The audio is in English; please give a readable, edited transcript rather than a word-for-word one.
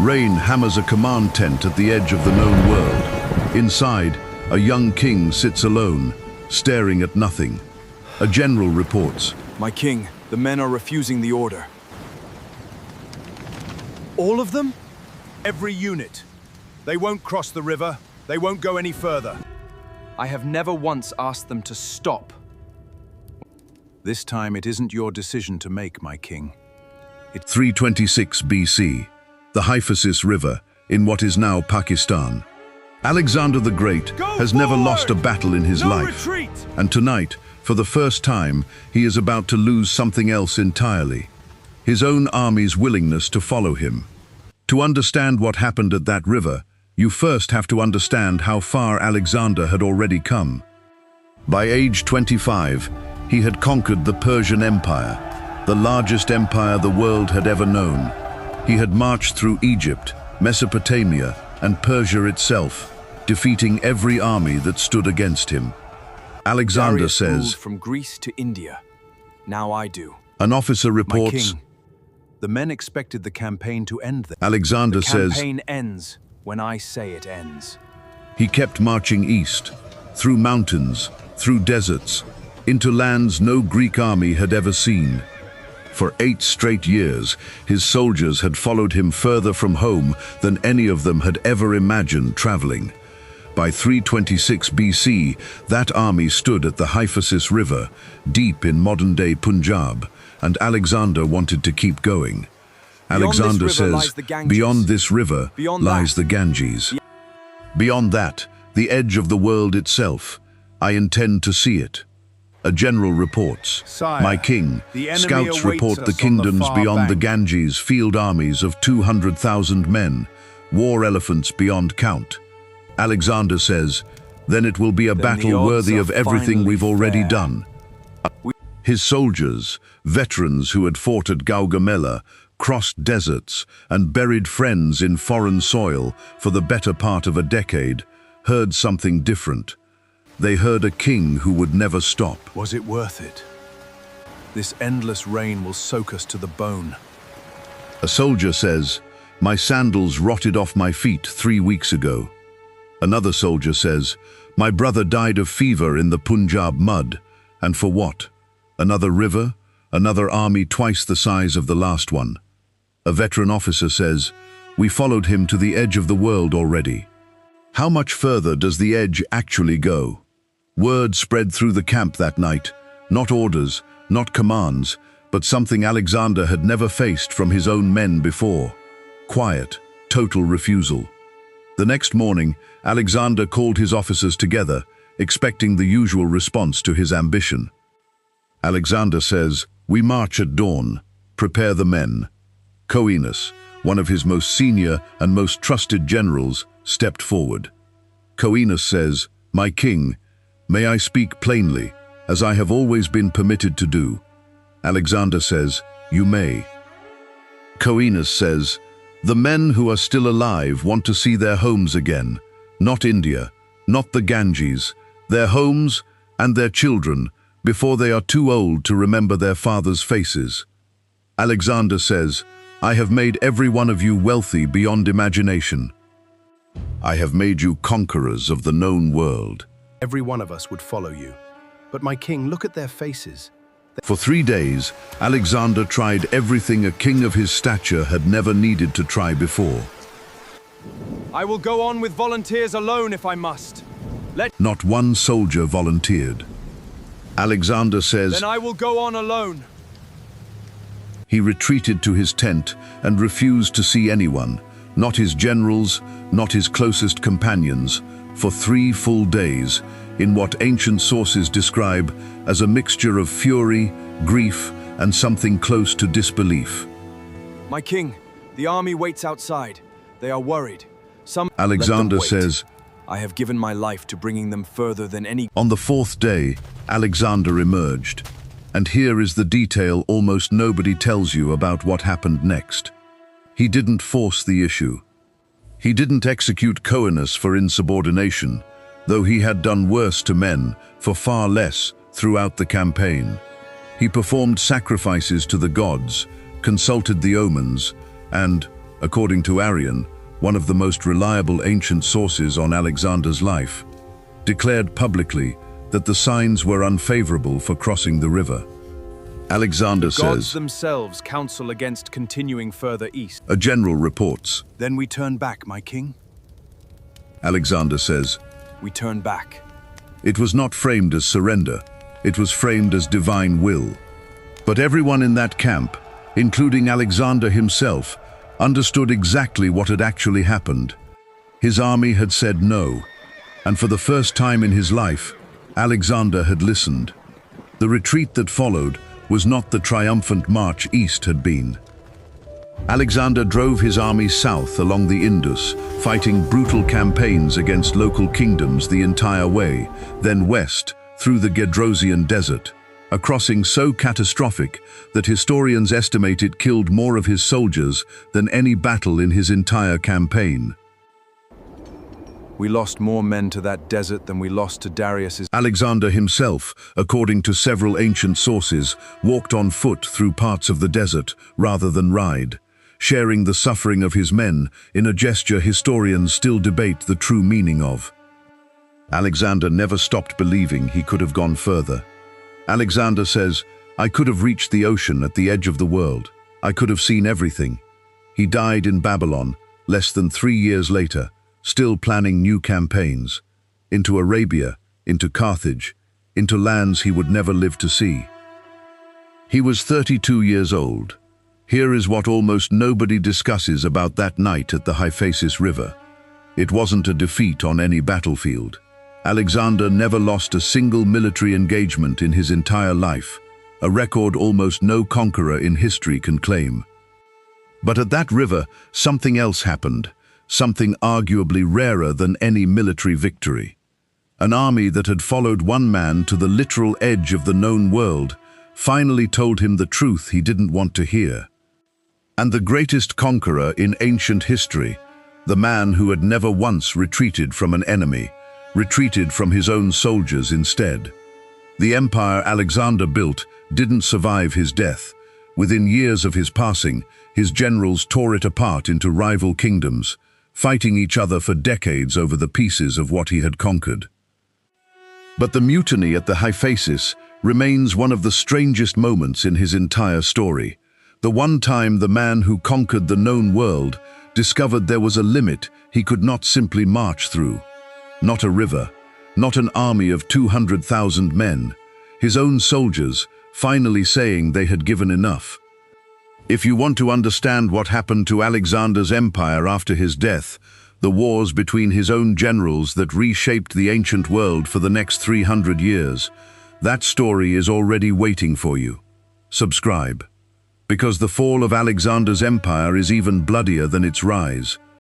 Rain hammers a command tent at the edge of the known world. Inside, a young king sits alone, staring at nothing. A general reports. My king, the men are refusing the order. All of them? Every unit. They won't cross the river. They won't go any further. I have never once asked them to stop. This time it isn't your decision to make, my king. 326 BC, the Hyphasis River, in what is now Pakistan. Alexander the Great has never lost a battle in his life. Retreat! And tonight, for the first time, he is about to lose something else entirely. His own army's willingness to follow him. To understand what happened at that river, you first have to understand how far Alexander had already come. By age 25, he had conquered the Persian Empire, the largest empire the world had ever known. He had marched through Egypt, Mesopotamia, and Persia itself, defeating every army that stood against him. Alexander Darius says, ruled from Greece to India. Now I do. an officer My reports, king, the men expected the campaign to end there. Alexander says, Campaign ends when I say it ends. he kept marching east, through mountains, through deserts, into lands no Greek army had ever seen. For 8 straight years, his soldiers had followed him further from home than any of them had ever imagined traveling. By 326 BC, that army stood at the Hyphasis River, deep in modern-day Punjab, and Alexander wanted to keep going. Alexander this river lies says, the Ganges. beyond this river Beyond lies that. the Ganges. Beyond that, the edge of the world itself. I intend to see it. A general reports, Sire, my king, the enemy scouts awaits report the us on the kingdoms far beyond the bank. Ganges field armies of 200,000 men, war elephants beyond count. Alexander says, then it will be a the battle odds worthy are of everything finally we've already fair. done. His soldiers, veterans who had fought at Gaugamela, crossed deserts, and buried friends in foreign soil for the better part of a decade, heard something different. They heard a king who would never stop. Was it worth it? This endless rain will soak us to the bone. A soldier says, my sandals rotted off my feet 3 weeks ago. Another soldier says, my brother died of fever in the Punjab mud. And for what? Another river? Another army twice the size of the last one. A veteran officer says, we followed him to the edge of the world already. How much further does the edge actually go? Word spread through the camp that night, not orders, not commands, but something Alexander had never faced from his own men before. Quiet, total refusal. The next morning, Alexander called his officers together, expecting the usual response to his ambition. Alexander says, we march at dawn, prepare the men. Coenus, one of his most senior and most trusted generals, stepped forward. Coenus says, my king, may I speak plainly, as I have always been permitted to do. Alexander says, you may. Coenus says, the men who are still alive want to see their homes again, not India, not the Ganges, their homes and their children, before they are too old to remember their fathers' faces. Alexander says, I have made every one of you wealthy beyond imagination. I have made you conquerors of the known world. Every one of us would follow you. But my king, look at their faces. For 3 days, Alexander tried everything a king of his stature had never needed to try before. I will go on with volunteers alone if I must. Not one soldier volunteered. Alexander says Then I will go on alone. he retreated to his tent and refused to see anyone, not his generals, not his closest companions, for 3 full days, in what ancient sources describe as a mixture of fury, grief, and something close to disbelief. My king, the army waits outside. They are worried. Alexander Let them wait. says, I have given my life to bringing them further than any. on the 4th day, Alexander emerged. And here is the detail almost nobody tells you about what happened next. He didn't force the issue. He didn't execute Coenus for insubordination, though he had done worse to men for far less throughout the campaign. He performed sacrifices to the gods, consulted the omens, and, according to Arrian, one of the most reliable ancient sources on Alexander's life, declared publicly that the signs were unfavorable for crossing the river. Alexander The gods says, themselves counsel against continuing further east. a general reports. Then we turn back, my king. Alexander says, We turn back. it was not framed as surrender, it was framed as divine will. But everyone in that camp, including Alexander himself, understood exactly what had actually happened. His army had said no, and for the first time in his life, Alexander had listened. The retreat that followed was not the triumphant march east had been. Alexander drove his army south along the Indus, fighting brutal campaigns against local kingdoms the entire way, then west through the Gedrosian desert, a crossing so catastrophic that historians estimate it killed more of his soldiers than any battle in his entire campaign. We lost more men to that desert than we lost to Darius's. Alexander himself, according to several ancient sources, walked on foot through parts of the desert rather than ride, sharing the suffering of his men in a gesture historians still debate the true meaning of. Alexander never stopped believing he could have gone further. Alexander says, I could have reached the ocean at the edge of the world. I could have seen everything. He died in Babylon less than 3 years later, still planning new campaigns, into Arabia, into Carthage, into lands he would never live to see. He was 32 years old. Here is what almost nobody discusses about that night at the Hyphasis River. It wasn't a defeat on any battlefield. Alexander never lost a single military engagement in his entire life, a record almost no conqueror in history can claim. But at that river, something else happened. Something arguably rarer than any military victory. An army that had followed one man to the literal edge of the known world finally told him the truth he didn't want to hear. And the greatest conqueror in ancient history, the man who had never once retreated from an enemy, retreated from his own soldiers instead. The empire Alexander built didn't survive his death. Within years of his passing, his generals tore it apart into rival kingdoms, fighting each other for decades over the pieces of what he had conquered. But the mutiny at the Hyphasis remains one of the strangest moments in his entire story. The one time the man who conquered the known world discovered there was a limit he could not simply march through. Not a river, not an army of 200,000 men, his own soldiers finally saying they had given enough. If you want to understand what happened to Alexander's empire after his death, the wars between his own generals that reshaped the ancient world for the next 300 years, that story is already waiting for you. Subscribe. Because the fall of Alexander's empire is even bloodier than its rise.